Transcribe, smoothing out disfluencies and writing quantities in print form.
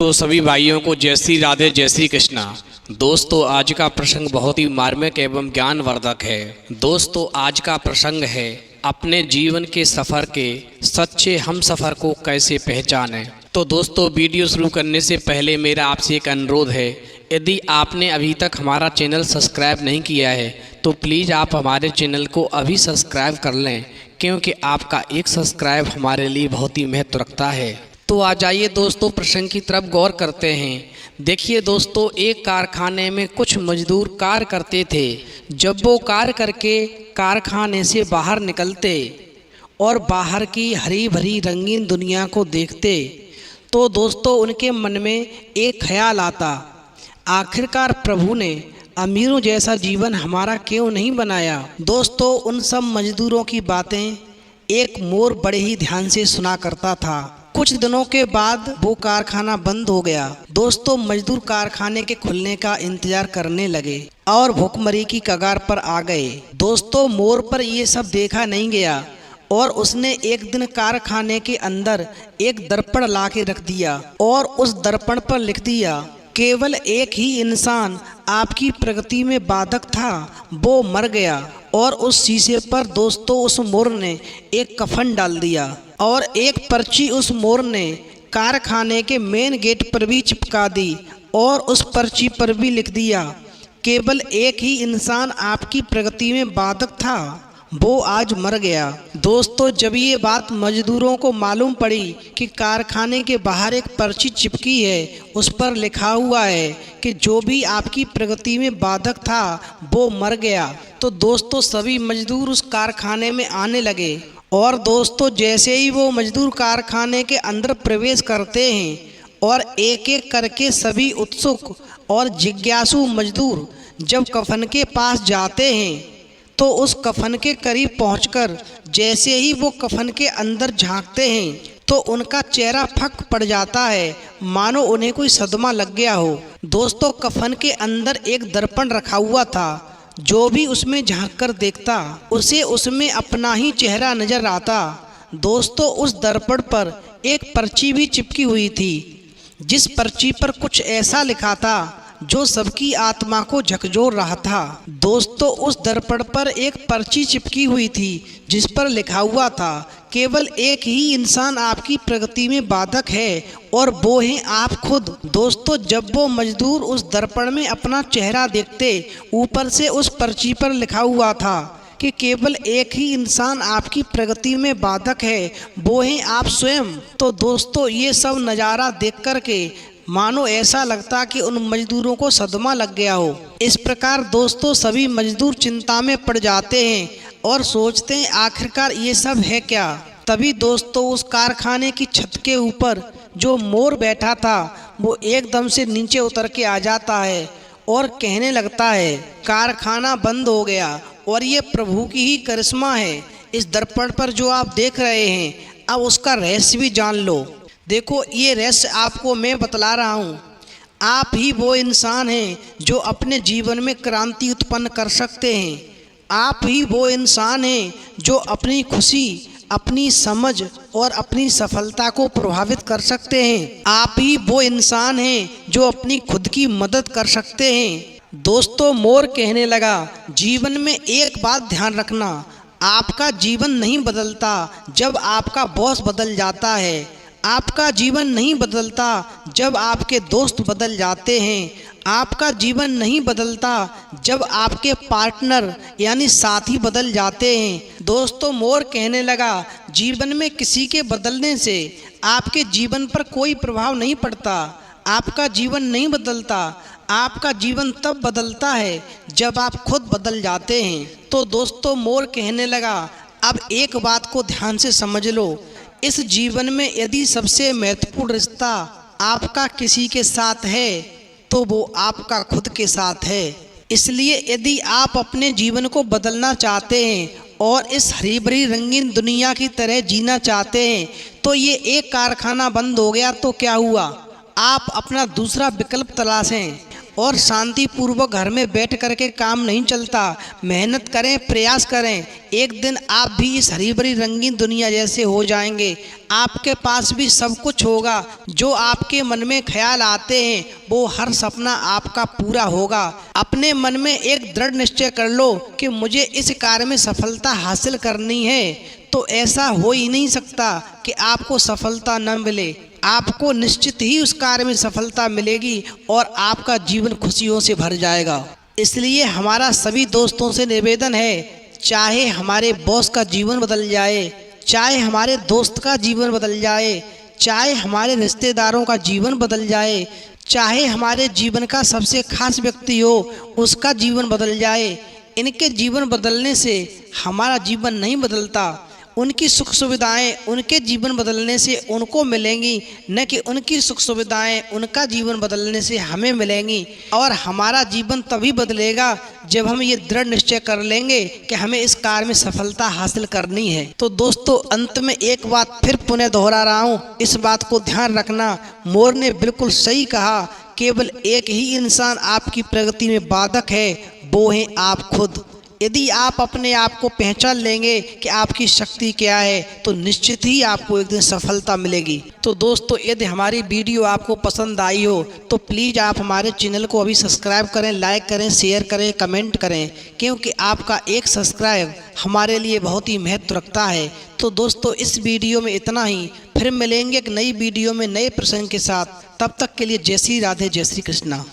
तो सभी भाइयों को जय श्री राधे जय श्री कृष्णा। दोस्तों आज का प्रसंग बहुत ही मार्मिक एवं ज्ञानवर्धक है। दोस्तों आज का प्रसंग है अपने जीवन के सफ़र के सच्चे हम सफ़र को कैसे पहचानें। तो दोस्तों वीडियो शुरू करने से पहले मेरा आपसे एक अनुरोध है, यदि आपने अभी तक हमारा चैनल सब्सक्राइब नहीं किया है तो प्लीज़ आप हमारे चैनल को अभी सब्सक्राइब कर लें, क्योंकि आपका एक सब्सक्राइब हमारे लिए बहुत ही महत्व रखता है। तो आ जाइए दोस्तों प्रसंग की तरफ गौर करते हैं। देखिए दोस्तों, एक कारखाने में कुछ मजदूर कार्य करते थे। जब वो कार्य करके कारखाने से बाहर निकलते और बाहर की हरी भरी रंगीन दुनिया को देखते तो दोस्तों उनके मन में एक ख्याल आता, आखिरकार प्रभु ने अमीरों जैसा जीवन हमारा क्यों नहीं बनाया। दोस्तों उन सब मजदूरों की बातें एक मोर बड़े ही ध्यान से सुना करता था। कुछ दिनों के बाद वो कारखाना बंद हो गया। दोस्तों मजदूर कारखाने के खुलने का इंतजार करने लगे और भूखमरी की कगार पर आ गए। दोस्तों मोर पर ये सब देखा नहीं गया और उसने एक दिन कारखाने के अंदर एक दर्पण ला के रख दिया और उस दर्पण पर लिख दिया, केवल एक ही इंसान आपकी प्रगति में बाधक था, वो मर गया। और उस शीशे पर दोस्तों उस मोर ने एक कफन डाल दिया और एक पर्ची उस मोर ने कारखाने के मेन गेट पर भी चिपका दी और उस पर्ची पर भी लिख दिया, केवल एक ही इंसान आपकी प्रगति में बाधक था, वो आज मर गया। दोस्तों जब ये बात मजदूरों को मालूम पड़ी कि कारखाने के बाहर एक पर्ची चिपकी है, उस पर लिखा हुआ है कि जो भी आपकी प्रगति में बाधक था वो मर गया, तो दोस्तों सभी मजदूर उस कारखाने में आने लगे। और दोस्तों जैसे ही वो मजदूर कारखाने के अंदर प्रवेश करते हैं और एक एक करके सभी उत्सुक और जिज्ञासु मजदूर जब कफन के पास जाते हैं तो उस कफन के करीब पहुंचकर जैसे ही वो कफन के अंदर झांकते हैं तो उनका चेहरा फक पड़ जाता है, मानो उन्हें कोई सदमा लग गया हो। दोस्तों कफन के अंदर एक दर्पण रखा हुआ था, जो भी उसमें झांक कर देखता उसे उसमें अपना ही चेहरा नजर आता। दोस्तों उस दर्पण पर एक पर्ची भी चिपकी हुई थी, जिस पर्ची पर कुछ ऐसा लिखा था जो सबकी आत्मा को झकझोर रहा था। दोस्तों उस दर्पण पर एक पर्ची चिपकी हुई थी जिस पर लिखा हुआ था, केवल एक ही इंसान आपकी प्रगति में बाधक है और वो हैं आप खुद। दोस्तों जब वो मजदूर उस दर्पण में अपना चेहरा देखते, ऊपर से उस पर्ची पर लिखा हुआ था कि केवल एक ही इंसान आपकी प्रगति में बाधक है, वो हैं आप स्वयं। तो दोस्तों ये सब नज़ारा देख कर के मानो ऐसा लगता कि उन मजदूरों को सदमा लग गया हो। इस प्रकार दोस्तों सभी मजदूर चिंता में पड़ जाते हैं और सोचते हैं आखिरकार ये सब है क्या। तभी दोस्तों उस कारखाने की छत के ऊपर जो मोर बैठा था वो एकदम से नीचे उतर के आ जाता है और कहने लगता है, कारखाना बंद हो गया और ये प्रभु की ही करिश्मा है। इस दर्पण पर जो आप देख रहे हैं अब उसका रहस्य भी जान लो। देखो ये रहस्य आपको मैं बतला रहा हूँ। आप ही वो इंसान हैं जो अपने जीवन में क्रांति उत्पन्न कर सकते हैं। आप ही वो इंसान हैं जो अपनी खुशी, अपनी समझ और अपनी सफलता को प्रभावित कर सकते हैं। आप ही वो इंसान हैं जो अपनी खुद की मदद कर सकते हैं। दोस्तों मोर कहने लगा, जीवन में एक बात ध्यान रखना, आपका जीवन नहीं बदलता जब आपका बॉस बदल जाता है, आपका जीवन नहीं बदलता जब आपके दोस्त बदल जाते हैं, आपका जीवन नहीं बदलता जब आपके पार्टनर यानी साथी बदल जाते हैं। दोस्तों मोर कहने लगा, जीवन में किसी के बदलने से आपके जीवन पर कोई प्रभाव नहीं पड़ता, आपका जीवन नहीं बदलता, आपका जीवन तब बदलता है जब आप खुद बदल जाते हैं। तो दोस्तों मोर कहने लगा, अब एक बात को ध्यान से समझ लो, इस जीवन में यदि सबसे महत्वपूर्ण रिश्ता आपका किसी के साथ है तो वो आपका खुद के साथ है। इसलिए यदि आप अपने जीवन को बदलना चाहते हैं और इस हरी भरी रंगीन दुनिया की तरह जीना चाहते हैं तो ये एक कारखाना बंद हो गया तो क्या हुआ, आप अपना दूसरा विकल्प तलाशें और शांति पूर्वक घर में बैठ करके काम नहीं चलता। मेहनत करें, प्रयास करें, एक दिन आप भी इस हरी भरी रंगीन दुनिया जैसे हो जाएंगे। आपके पास भी सब कुछ होगा। जो आपके मन में ख्याल आते हैं वो हर सपना आपका पूरा होगा। अपने मन में एक दृढ़ निश्चय कर लो कि मुझे इस कार्य में सफलता हासिल करनी है, तो ऐसा हो ही नहीं सकता कि आपको सफलता न मिले। आपको निश्चित ही उस कार्य में सफलता मिलेगी और आपका जीवन खुशियों से भर जाएगा। इसलिए हमारा सभी दोस्तों से निवेदन है, चाहे हमारे बॉस का जीवन बदल जाए, चाहे हमारे दोस्त का जीवन बदल जाए, चाहे हमारे रिश्तेदारों का जीवन बदल जाए, चाहे हमारे जीवन का सबसे खास व्यक्ति हो उसका जीवन बदल जाए, इनके जीवन बदलने से हमारा जीवन नहीं बदलता। उनकी सुख सुविधाएं उनके जीवन बदलने से उनको मिलेंगी, न कि उनकी सुख सुविधाएं उनका जीवन बदलने से हमें मिलेंगी। और हमारा जीवन तभी बदलेगा जब हम ये दृढ़ निश्चय कर लेंगे कि हमें इस कार्य में सफलता हासिल करनी है। तो दोस्तों, अंत में एक बात फिर पुनः दोहरा रहा हूँ, इस बात को ध्यान रखना, मोर ने बिल्कुल सही कहा। केवल एक ही इंसान आपकी प्रगति में बाधक है, वो है आप खुद। यदि आप अपने आप को पहचान लेंगे कि आपकी शक्ति क्या है, तो निश्चित ही आपको एक दिन सफलता मिलेगी। तो दोस्तों, यदि हमारी वीडियो आपको पसंद आई हो तो प्लीज़ आप हमारे चैनल को अभी सब्सक्राइब करें, लाइक करें, शेयर करें, कमेंट करें, क्योंकि आपका एक सब्सक्राइब हमारे लिए बहुत ही महत्व रखता है। तो दोस्तों, इस वीडियो में इतना ही। फिर मिलेंगे एक नई वीडियो में नए प्रसंग के साथ। तब तक के लिए जय श्री राधे, जय श्री कृष्णा।